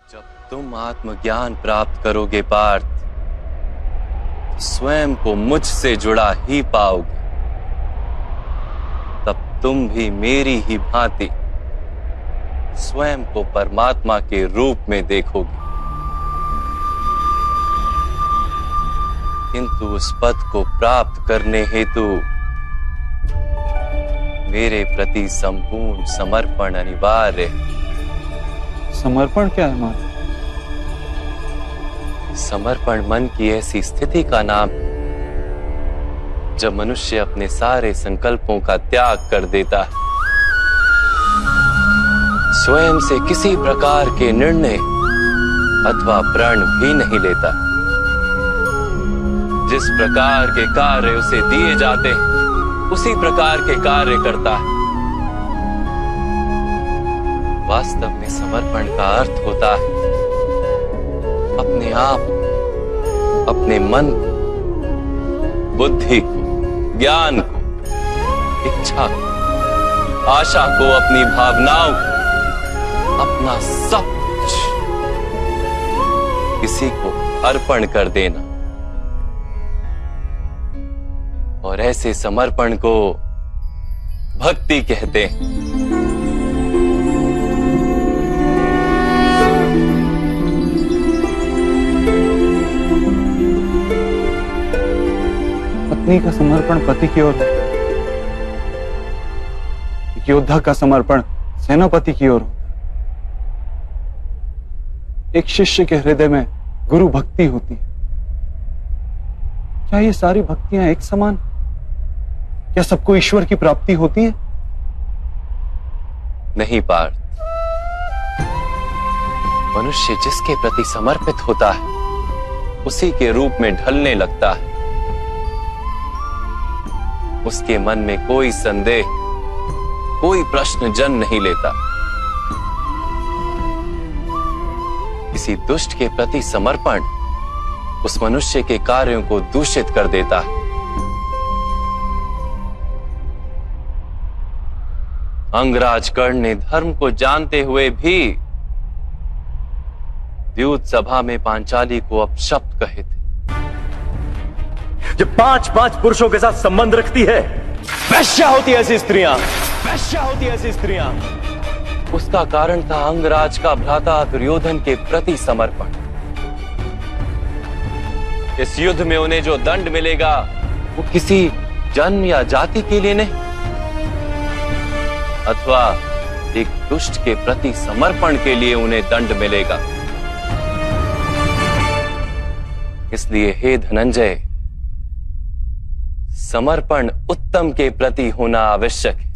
जब तुम आत्मज्ञान प्राप्त करोगे पार्थ, स्वयं को मुझसे जुड़ा ही पाओगे। तब तुम भी मेरी ही भांति स्वयं को परमात्मा के रूप में देखोगे। किंतु उस पद को प्राप्त करने हेतु मेरे प्रति संपूर्ण समर्पण अनिवार्य है। समर्पण क्या है माता? समर्पण मन की ऐसी स्थिति का नाम है जब मनुष्य अपने सारे संकल्पों का त्याग कर देता है, स्वयं से किसी प्रकार के निर्णय अथवा प्रण भी नहीं लेता। जिस प्रकार के कार्य उसे दिए जाते हैं उसी प्रकार के कार्य करता है। वास्तव में समर्पण का अर्थ होता है अपने आप, अपने मन को, बुद्धि को, ज्ञान को, इच्छा को, आशा को, अपनी भावनाओं को, अपना सब कुछ किसी को अर्पण कर देना। और ऐसे समर्पण को भक्ति कहते हैं। पत्नी का समर्पण पति की ओर, एक योद्धा का समर्पण सेनापति की ओर होता है। एक शिष्य के हृदय में गुरु भक्ति होती है। क्या ये सारी भक्तियां एक समान? क्या सबको ईश्वर की प्राप्ति होती है? नहीं पार्थ, मनुष्य जिसके प्रति समर्पित होता है उसी के रूप में ढलने लगता है। उसके मन में कोई संदेह, कोई प्रश्न जन्म नहीं लेता। किसी दुष्ट के प्रति समर्पण उस मनुष्य के कार्यों को दूषित कर देता है। अंगराज कर्ण ने धर्म को जानते हुए भी द्यूत सभा में पांचाली को अपशब्द कहे थे। जो 5-5 पुरुषों के साथ संबंध रखती है, वैश्या होती है ऐसी स्त्रियां, वैश्या होती है ऐसी स्त्रियां। उसका कारण था अंगराज का भ्राता दुर्योधन के प्रति समर्पण। इस युद्ध में उन्हें जो दंड मिलेगा वो किसी जन्म या जाति के लिए नहीं, अथवा एक दुष्ट के प्रति समर्पण के लिए उन्हें दंड मिलेगा। इसलिए हे धनंजय, समर्पण उत्तम के प्रति होना आवश्यक है।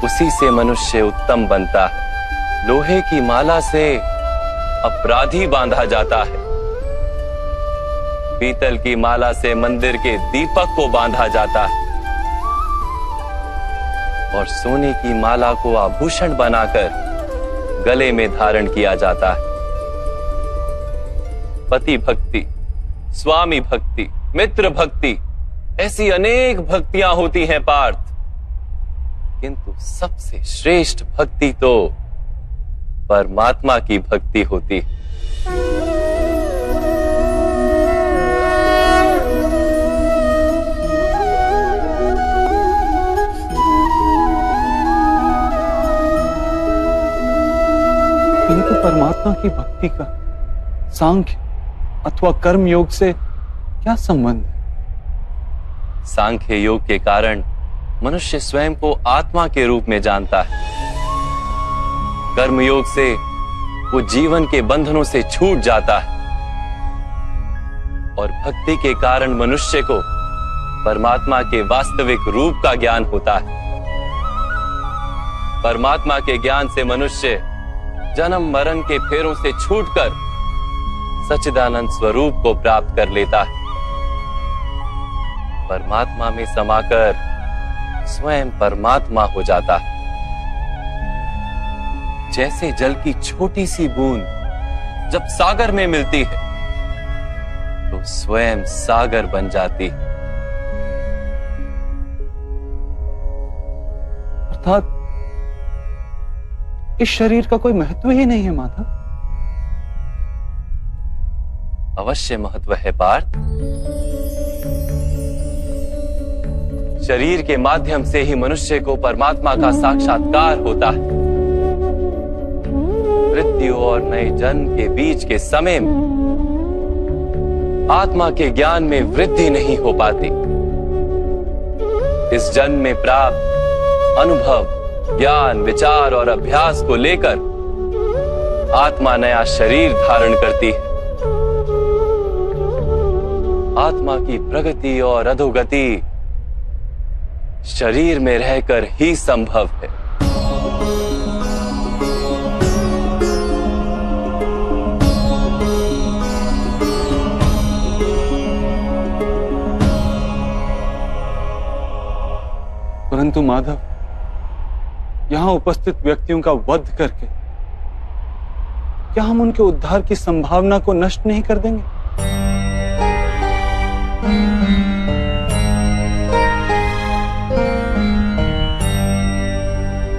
उसी से मनुष्य उत्तम बनता है। लोहे की माला से अपराधी बांधा जाता है, पीतल की माला से मंदिर के दीपक को बांधा जाता है, और सोने की माला को आभूषण बनाकर गले में धारण किया जाता है। पति भक्ति, स्वामी भक्ति, मित्र भक्ति, ऐसी अनेक भक्तियां होती हैं पार्थ, किंतु सबसे श्रेष्ठ भक्ति तो परमात्मा की भक्ति होती है। किंतु परमात्मा की भक्ति का सांख्य अथवा कर्म योग से क्या संबंध है? सांख्य योग के कारण मनुष्य स्वयं को आत्मा के रूप में जानता है। कर्म योग से वो जीवन के बंधनों से छूट जाता है, और भक्ति के कारण मनुष्य को परमात्मा के वास्तविक रूप का ज्ञान होता है। परमात्मा के ज्ञान से मनुष्य जन्म मरण के फेरों से छूटकर सच्चिदानंद स्वरूप को प्राप्त कर लेता है। परमात्मा में समाकर स्वयं परमात्मा हो जाता है। जैसे जल की छोटी सी बूंद जब सागर में मिलती है तो स्वयं सागर बन जाती है। अर्थात इस शरीर का कोई महत्व ही नहीं है माधव। अवश्य महत्व है पार्थ। शरीर के माध्यम से ही मनुष्य को परमात्मा का साक्षात्कार होता है। मृत्यु और नए जन्म के बीच के समय में आत्मा के ज्ञान में वृद्धि नहीं हो पाती। इस जन्म में प्राप्त अनुभव, ज्ञान, विचार और अभ्यास को लेकर आत्मा नया शरीर धारण करती है। आत्मा की प्रगति और अधोगति शरीर में रहकर ही संभव है। परंतु माधव, यहां उपस्थित व्यक्तियों का वध करके क्या हम उनके उद्धार की संभावना को नष्ट नहीं कर देंगे?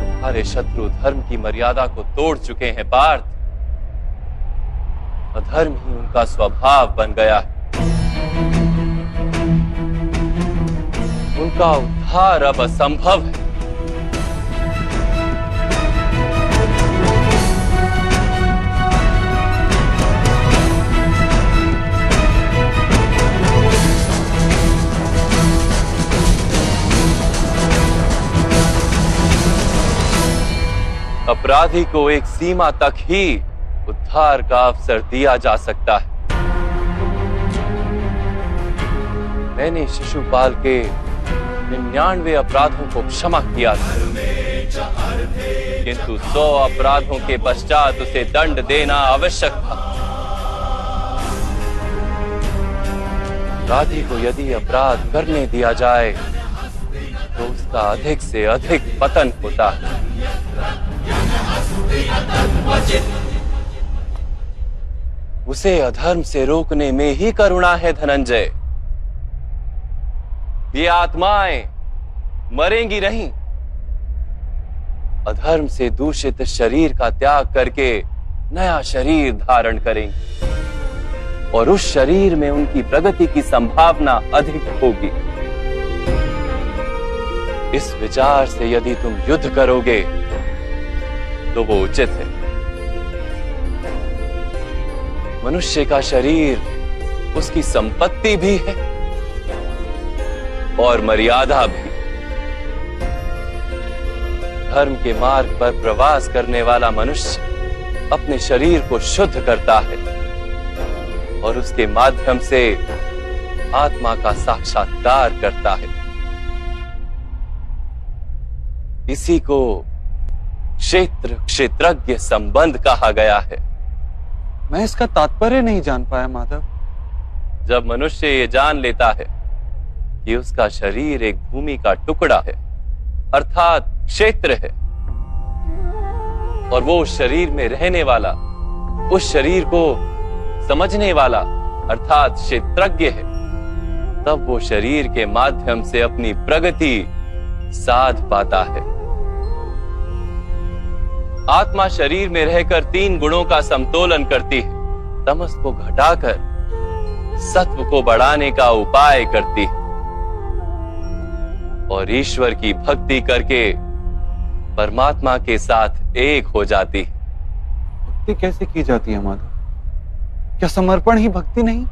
तुम्हारे शत्रु धर्म की मर्यादा को तोड़ चुके हैं पार्थ। अधर्म ही उनका स्वभाव बन गया है। उनका उद्धार अब असंभव है। अपराधी को एक सीमा तक ही उद्धार का अवसर दिया जा सकता है। मैंने शिशुपाल के 99 अपराधों को क्षमा किया था, किंतु 100 अपराधों के पश्चात उसे दंड देना आवश्यक था। अपराधी को यदि अपराध करने दिया जाए तो उसका अधिक से अधिक पतन होता है। उसे अधर्म से रोकने में ही करुणा है धनंजय। ये आत्माएं मरेंगी नहीं। अधर्म से दूषित शरीर का त्याग करके नया शरीर धारण करेंगे और उस शरीर में उनकी प्रगति की संभावना अधिक होगी। इस विचार से यदि तुम युद्ध करोगे तो वो उचित है। मनुष्य का शरीर उसकी संपत्ति भी है और मर्यादा भी। धर्म के मार्ग पर प्रवास करने वाला मनुष्य अपने शरीर को शुद्ध करता है और उसके माध्यम से आत्मा का साक्षात्कार करता है। इसी को क्षेत्र क्षेत्रज्ञ संबंध कहा गया है। मैं इसका तात्पर्य नहीं जान पाया माधव। जब मनुष्य ये जान लेता है कि उसका शरीर एक भूमि का टुकड़ा है अर्थात क्षेत्र है और वो उस शरीर में रहने वाला, उस शरीर को समझने वाला अर्थात क्षेत्रज्ञ है, तब वो शरीर के माध्यम से अपनी प्रगति साध पाता है। आत्मा शरीर में रहकर 3 गुणों का समतोलन करती है। तमस को घटाकर सत्व को बढ़ाने का उपाय करती है और ईश्वर की भक्ति करके परमात्मा के साथ एक हो जाती है। भक्ति कैसे की जाती है माधव? क्या समर्पण ही भक्ति नहीं?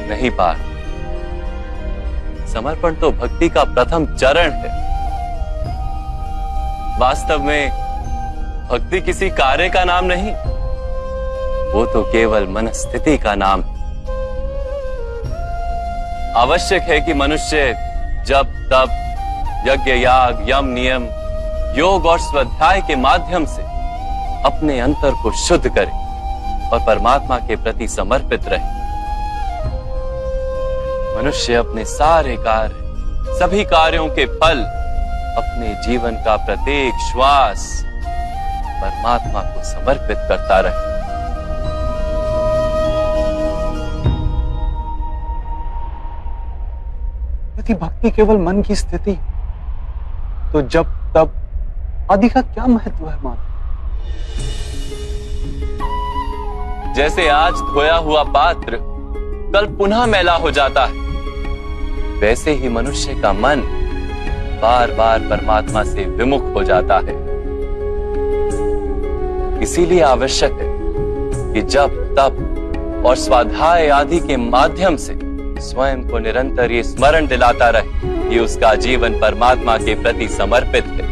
नहीं पार्थ, समर्पण तो भक्ति का प्रथम चरण है। वास्तव में भक्ति किसी कार्य का नाम नहीं, वो तो केवल मनस्थिति का नाम है। आवश्यक है कि मनुष्य जब तब यज्ञ, याग, यम, नियम, योग और स्वाध्याय के माध्यम से अपने अंतर को शुद्ध करे और परमात्मा के प्रति समर्पित रहे। मनुष्य अपने सारे कार्य, सभी कार्यों के फल, अपने जीवन का प्रत्येक श्वास परमात्मा को समर्पित करता रहे। यदि भक्ति केवल मन की स्थिति तो जब तब आदि का क्या महत्व है माधव? जैसे आज धोया हुआ पात्र कल पुनः मैला हो जाता है, वैसे ही मनुष्य का मन बार बार परमात्मा से विमुख हो जाता है। इसीलिए आवश्यक है कि जब तप और स्वाध्याय आदि के माध्यम से स्वयं को निरंतर ये स्मरण दिलाता रहे कि उसका जीवन परमात्मा के प्रति समर्पित है।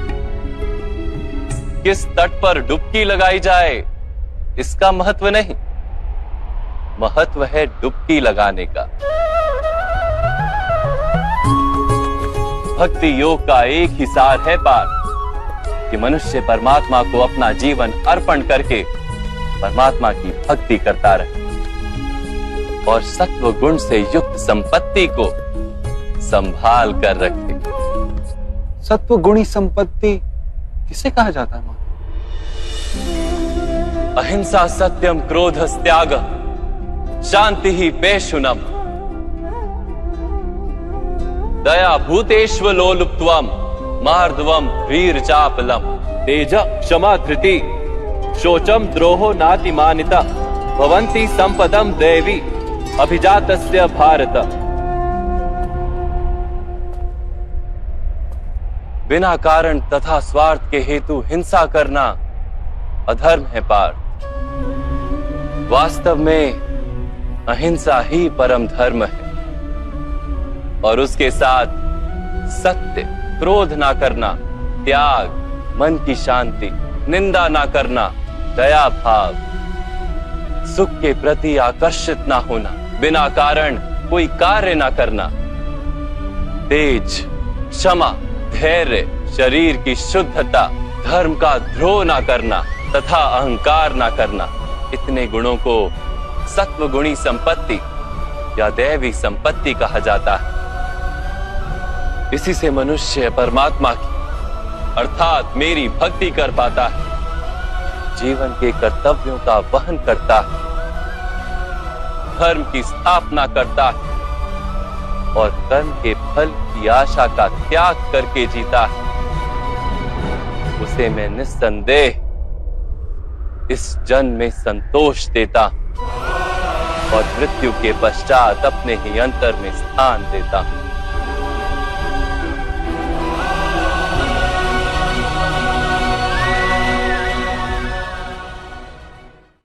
किस तट पर डुबकी लगाई जाए इसका महत्व नहीं, महत्व है डुबकी लगाने का। भक्ति योग का एक ही सार है पार्थ, कि मनुष्य परमात्मा को अपना जीवन अर्पण करके परमात्मा की भक्ति करता रहे और सत्व गुण से युक्त संपत्ति को संभाल कर रखे। सत्व गुणी संपत्ति किसे कहा जाता है मां? अहिंसा सत्यम क्रोध त्याग शांति ही पेशुनम दया भूतेष्व लोलुप्त्वम मार्दवम वीर चापलम तेज क्षमा धृति शोचम द्रोहो नातिमानिता भवन्ति संपदम देवी अभिजातस्य भारत। बिना कारण तथा स्वार्थ के हेतु हिंसा करना अधर्म है पार्थ। वास्तव में अहिंसा ही परम धर्म है और उसके साथ सत्य, क्रोध ना करना, त्याग, मन की शांति, निंदा ना करना, दया भाव, सुख के प्रति आकर्षित ना होना, बिना कारण कोई कार्य ना करना, तेज, क्षमा, धैर्य, शरीर की शुद्धता, धर्म का द्रोह ना करना तथा अहंकार ना करना, इतने गुणों को सत्व गुणी संपत्ति या दैवी संपत्ति कहा जाता है। इसी से मनुष्य परमात्मा की अर्थात मेरी भक्ति कर पाता है, जीवन के कर्तव्यों का वहन करता है, धर्म की स्थापना करता है और कर्म के फल की आशा का त्याग करके जीता है। उसे मैं निस्संदेह इस जन्म में संतोष देता हूं और मृत्यु के पश्चात अपने ही अंतर में स्थान देता हूं।